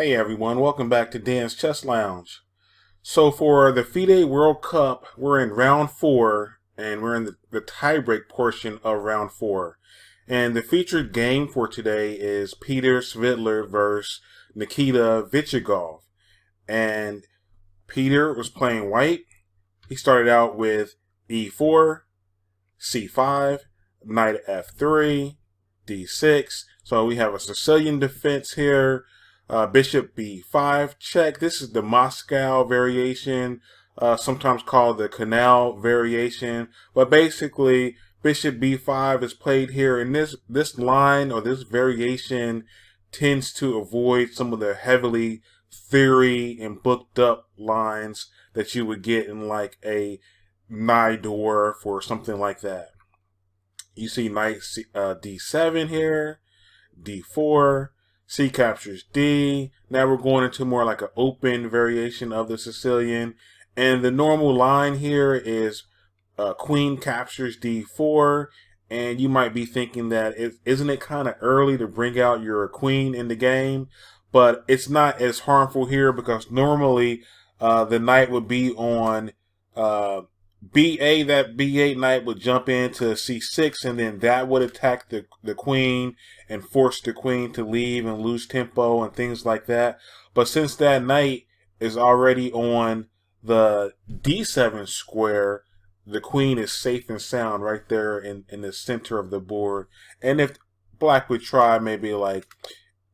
Hey everyone, welcome back to Dan's Chess Lounge. So for the FIDE World Cup, we're in round 4, and we're in the tiebreak portion of round 4. And the featured game for today is Peter Svidler versus Nikita Vitiugov. And Peter was playing white. He started out with e4, c5, knight f3, d6. So we have a Sicilian defense here. Bishop b5 check. This is the Moscow variation, sometimes called the canal variation. But basically, bishop b5 is played here, and this line or this variation tends to avoid some of the heavily theory and booked up lines that you would get in like a Najdorf or something like that. You see knight d7 here, d4. C captures D. Now we're going into more like an open variation of the Sicilian. And the normal line here is queen captures D4. And you might be thinking that isn't it kind of early to bring out your queen in the game? But it's not as harmful here because normally the knight would be on B8. That B8 knight would jump into C6, and then that would attack the queen and force the queen to leave and lose tempo and things like that. But since that knight is already on the D7 square, the queen is safe and sound right there in the center of the board. And if black would try maybe like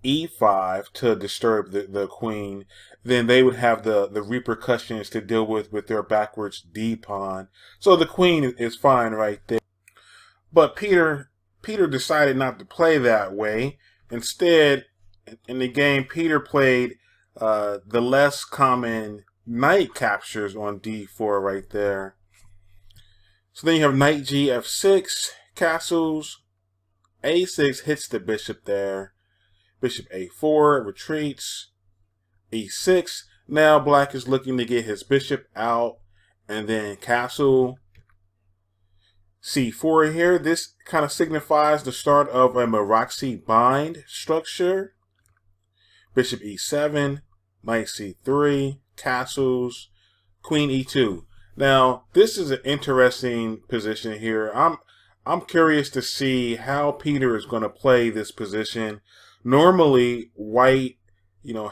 E5 to disturb the queen, then they would have the repercussions to deal with their backwards D pawn. So the queen is fine right there. But Peter decided not to play that way. Instead, in the game, Peter played the less common knight captures on D4 right there. So then you have knight G F6, castles, A6 hits the bishop there. Bishop A4 retreats, E6. Now black is looking to get his bishop out, and then castle. C4 here. This kind of signifies the start of a Maroczy bind structure. Bishop E7, knight C3, castles, queen E2. Now this is an interesting position here. I'm curious to see how Peter is going to play this position. Normally, white,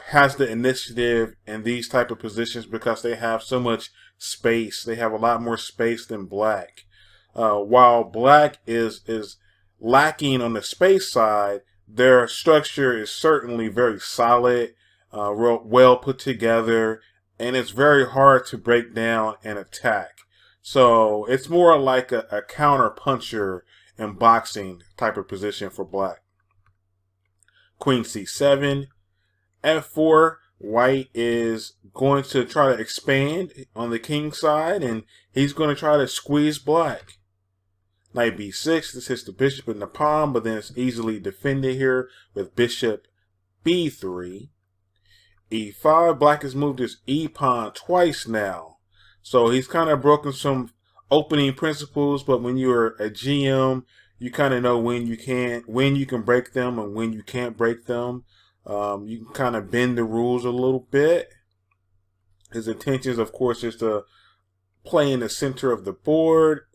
has the initiative in these type of positions because they have so much space. They have a lot more space than black. While black is lacking on the space side, their structure is certainly very solid, well put together, and it's very hard to break down and attack. So it's more like a counter puncher in boxing type of position for black. Queen C7, F4, white is going to try to expand on the king side, and he's going to try to squeeze black. Knight B6, this hits the bishop in the palm, but then it's easily defended here with bishop B3. E5, black has moved his E pawn twice now. So he's kind of broken some opening principles, but when you're a GM, you kind of know when you can break them and when you can't break them. You can kind of bend the rules a little bit. His intentions, of course, is to play in the center of the board,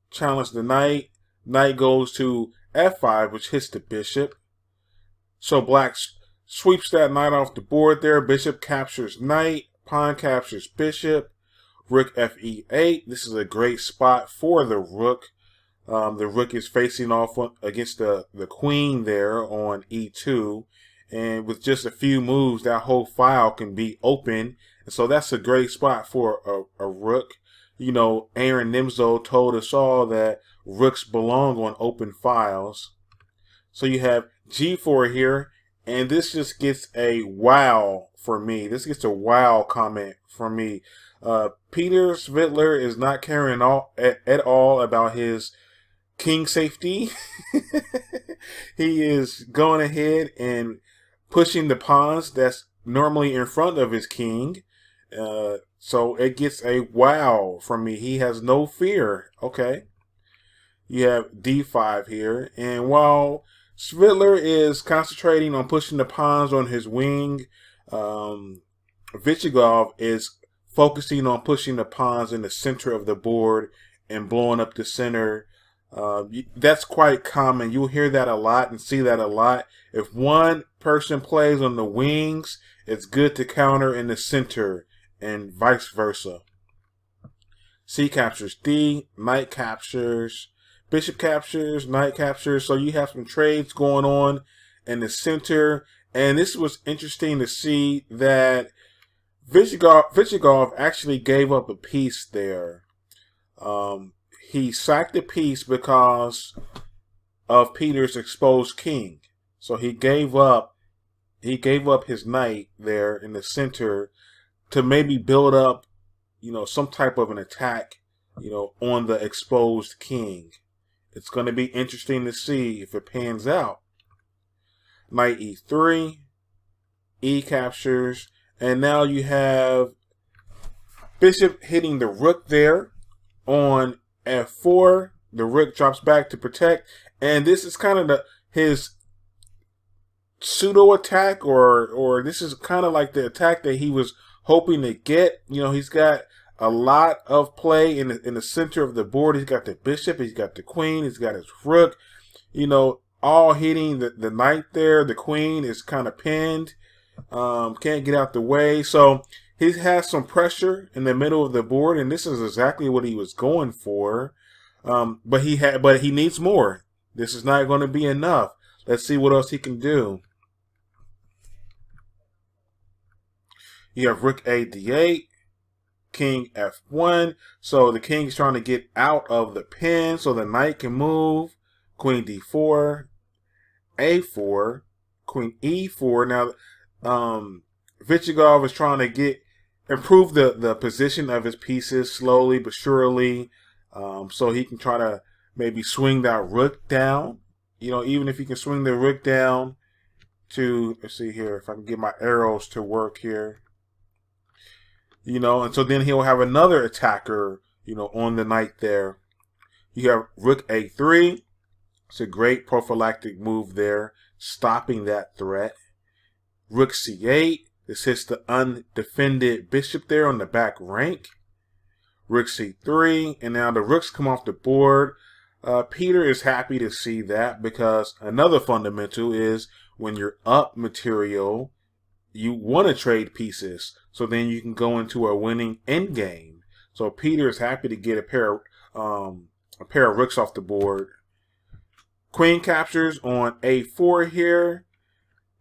challenge the knight. Knight goes to F5, which hits the bishop. So black sweeps that knight off the board there. Bishop captures knight. Pawn captures bishop. Rook Fe8. This is a great spot for the rook. The rook is facing off against the queen there on E2. And with just a few moves, that whole file can be open. And so that's a great spot for a rook. Aaron Nimzo told us all that rooks belong on open files. So you have G4 here. And this just gets a wow for me. This gets a wow comment for me. Peter Svidler is not caring at all about his king safety. He is going ahead and pushing the pawns that's normally in front of his king. So it gets a wow from me. He has no fear. Okay. You have D5 here. And while Svidler is concentrating on pushing the pawns on his wing, Vitiugov is focusing on pushing the pawns in the center of the board and blowing up the center. That's quite common. You'll hear that a lot and see that a lot. If one person plays on the wings, it's good to counter in the center and vice versa. C captures D, knight captures, bishop captures, knight captures. So you have some trades going on in the center. And this was interesting to see that Vitiugov actually gave up a piece there. He sacked the piece because of Peter's exposed king. So he gave up his knight there in the center to maybe build up, some type of an attack, on the exposed king. It's going to be interesting to see if it pans out. Knight E3, E captures, and now you have bishop hitting the rook there on F4. The rook drops back to protect, and this is kind of his pseudo attack, or this is kind of like the attack that he was hoping to get. He's got a lot of play in the center of the board. He's got the bishop, he's got the queen, he's got his rook, all hitting the knight there. The queen is kind of pinned, can't get out the way. So he has some pressure in the middle of the board, and this is exactly what he was going for. But he needs more. This is not going to be enough. Let's see what else he can do. You have rook A D8, king F1. So the king is trying to get out of the pin so the knight can move. Queen D4, A4, Queen E4. Now, Vitiugov is trying to improve the position of his pieces slowly but surely, so he can try to maybe swing that rook down. Even if he can swing the rook down to, let's see here, if I can get my arrows to work here. And so then he'll have another attacker, on the knight there. You have rook A3. It's a great prophylactic move there, stopping that threat. Rook C8. This hits the undefended bishop there on the back rank. Rook C3, and now the rooks come off the board. Peter is happy to see that, because another fundamental is when you're up material, you want to trade pieces, so then you can go into a winning endgame. So Peter is happy to get a pair of rooks off the board. Queen captures on A4 here,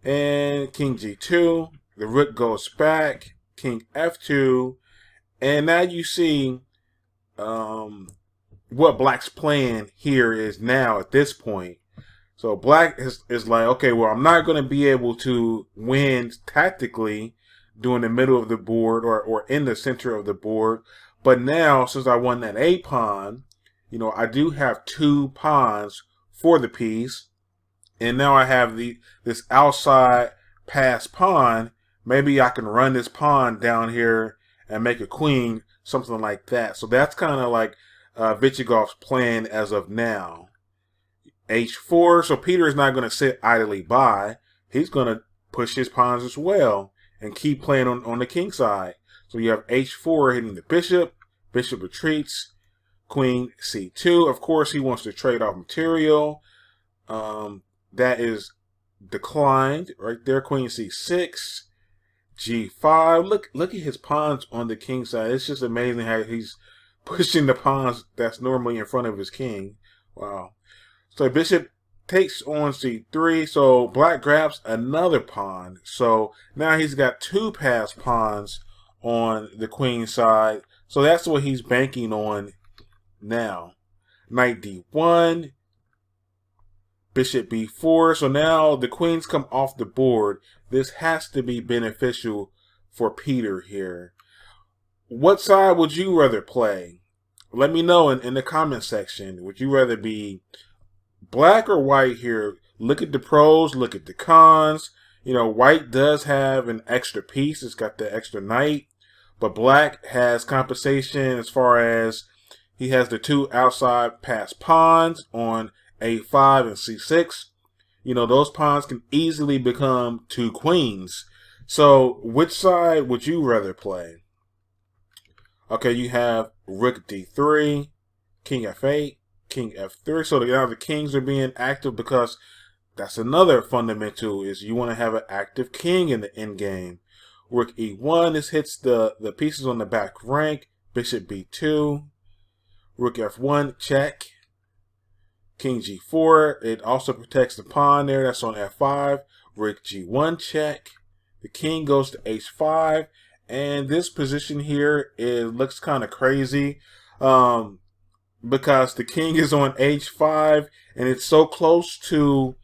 and king G2. The rook goes back, king F2, and now you see what Black's plan here is now at this point. So Black is like, okay, well, I'm not going to be able to win tactically during the middle of the board or in the center of the board, but now, since I won that A pawn, I do have 2 pawns for the piece, and now I have this outside pass pawn. Maybe I can run this pawn down here and make a queen, something like that. So that's kind of like Vitiugov's plan as of now. H4, so Peter is not going to sit idly by. He's going to push his pawns as well and keep playing on the king side. So you have H4 hitting the bishop, bishop retreats, Queen C2. Of course, he wants to trade off material. That is declined right there. Queen C6, G5. Look at his pawns on the king side. It's just amazing how he's pushing the pawns that's normally in front of his king. Wow. So bishop takes on C3. So Black grabs another pawn. So now he's got 2 passed pawns on the queen side. So that's what he's banking on now. Knight D1, bishop B4. So now the queens come off the board. This has to be beneficial for Peter here. What side would you rather play? Let me know in the comment section. Would you rather be black or white here? Look at the pros, look at the cons. White does have an extra piece. It's got the extra knight. But black has compensation as far as he has the 2 outside pass pawns on A5 and C6. Those pawns can easily become 2 queens. So, which side would you rather play? Okay, you have Rook D3, King F8, King F3. So now the kings are being active because that's another fundamental is you want to have an active king in the endgame. Rook E1, this hits the pieces on the back rank. Bishop B2, Rook F1, check. King G4, it also protects the pawn there. That's on F5. Rook G1, check. The king goes to H5. And this position here, it looks kind of crazy because the king is on H5 and it's so close to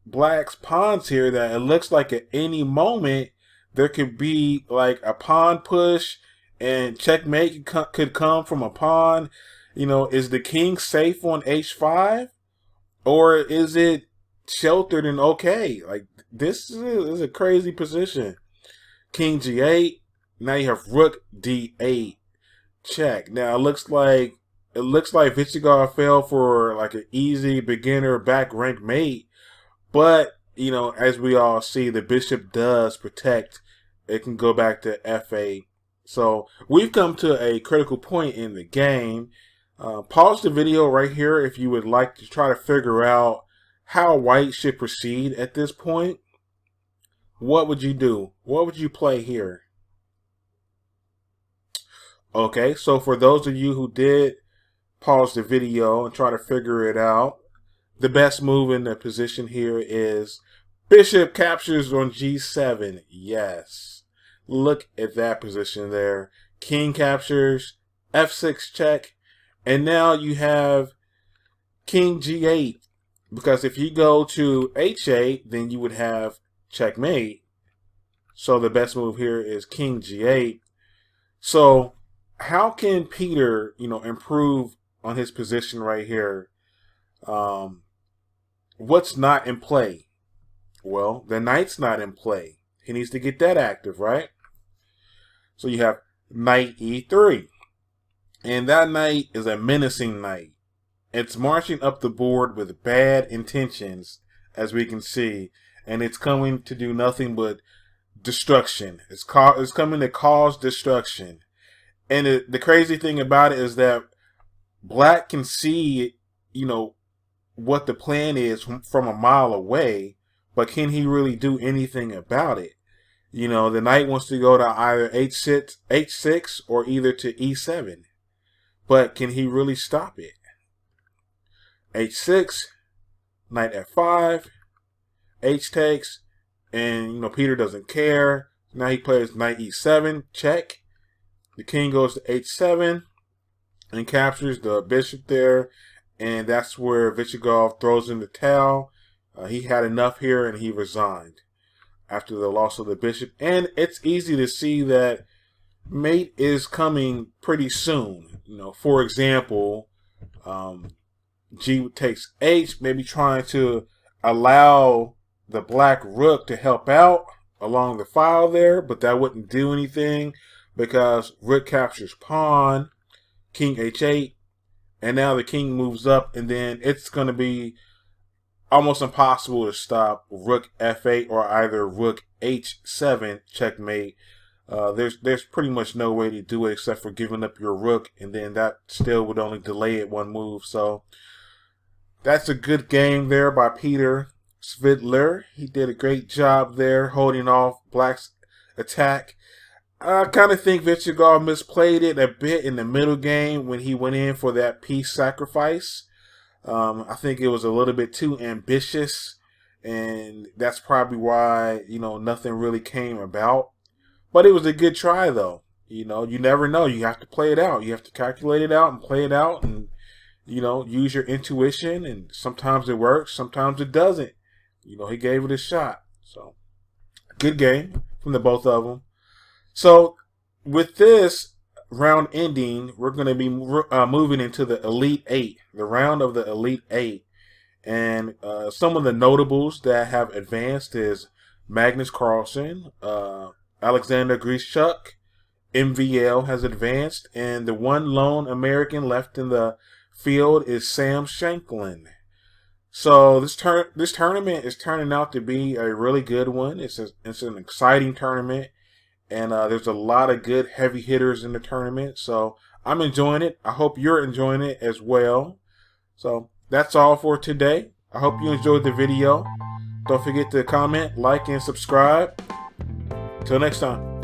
Black's pawns here that it looks like at any moment there could be like a pawn push and checkmate could come from a pawn. You know, is the king safe on H5 or is it sheltered and okay? Like this is a crazy position. King G8. Now you have Rook D8. Check. Now it looks like Vitiugov fell for like an easy beginner back rank mate, but you know, as we all see, the bishop does protect. It can go back to F8. So we've come to a critical point in the game. Pause the video right here if you would like to try to figure out how white should proceed at this point. What would you do? What would you play here? Okay, so for those of you who did pause the video and try to figure it out, the best move in the position here is bishop captures on G7. Yes. Look at that position there. King captures, F6 check, and now you have King G8. Because if you go to H8, then you would have checkmate. So the best move here is King G8. So how can Peter, you know, improve on his position right here? What's not in play? Well, the knight's not in play. He needs to get that active, right? So you have knight E3. And that knight is a menacing knight. It's marching up the board with bad intentions, as we can see. And it's coming to do nothing but destruction. It's coming to cause destruction. And the crazy thing about it is that Black can see, you know, what the plan is from a mile away, but can he really do anything about it? You know, the knight wants to go to either H6 or either to E7, but can he really stop it? H6, knight F5, H takes, and you know Peter doesn't care. Now he plays knight E7, check. The king goes to H7 and captures the bishop there. And that's where Vitiugov throws in the towel. He had enough here and he resigned after the loss of the bishop. And it's easy to see that mate is coming pretty soon. You know, for example, G takes H, maybe trying to allow the black rook to help out along the file there, but that wouldn't do anything because rook captures pawn, king H8, and now the king moves up, and then it's going to be almost impossible to stop rook F8 or either rook H7 checkmate. There's pretty much no way to do it except for giving up your rook, and then that still would only delay it one move. So that's a good game there by Peter Svidler. He did a great job there holding off Black's attack. I kind of think Vitiugov misplayed it a bit in the middle game when he went in for that piece sacrifice. I think it was a little bit too ambitious, and that's probably why, you know, nothing really came about. But it was a good try, though. You know, you never know. You have to play it out. You have to calculate it out and play it out and, you know, use your intuition. And sometimes it works, sometimes it doesn't. You know, he gave it a shot. So, good game from the both of them. So, with this round ending, we're going to be moving into the Elite Eight, the round of the Elite Eight. And some of the notables that have advanced is Magnus Carlsen, Alexander Grischuk, MVL has advanced, and the one lone American left in the field is Sam Shanklin. So this tournament is turning out to be a really good one. It's an exciting tournament, and there's a lot of good heavy hitters in the tournament. So I'm enjoying it. I hope you're enjoying it as well. So that's all for today. I hope you enjoyed the video. Don't forget to comment, like, and subscribe. Till next time.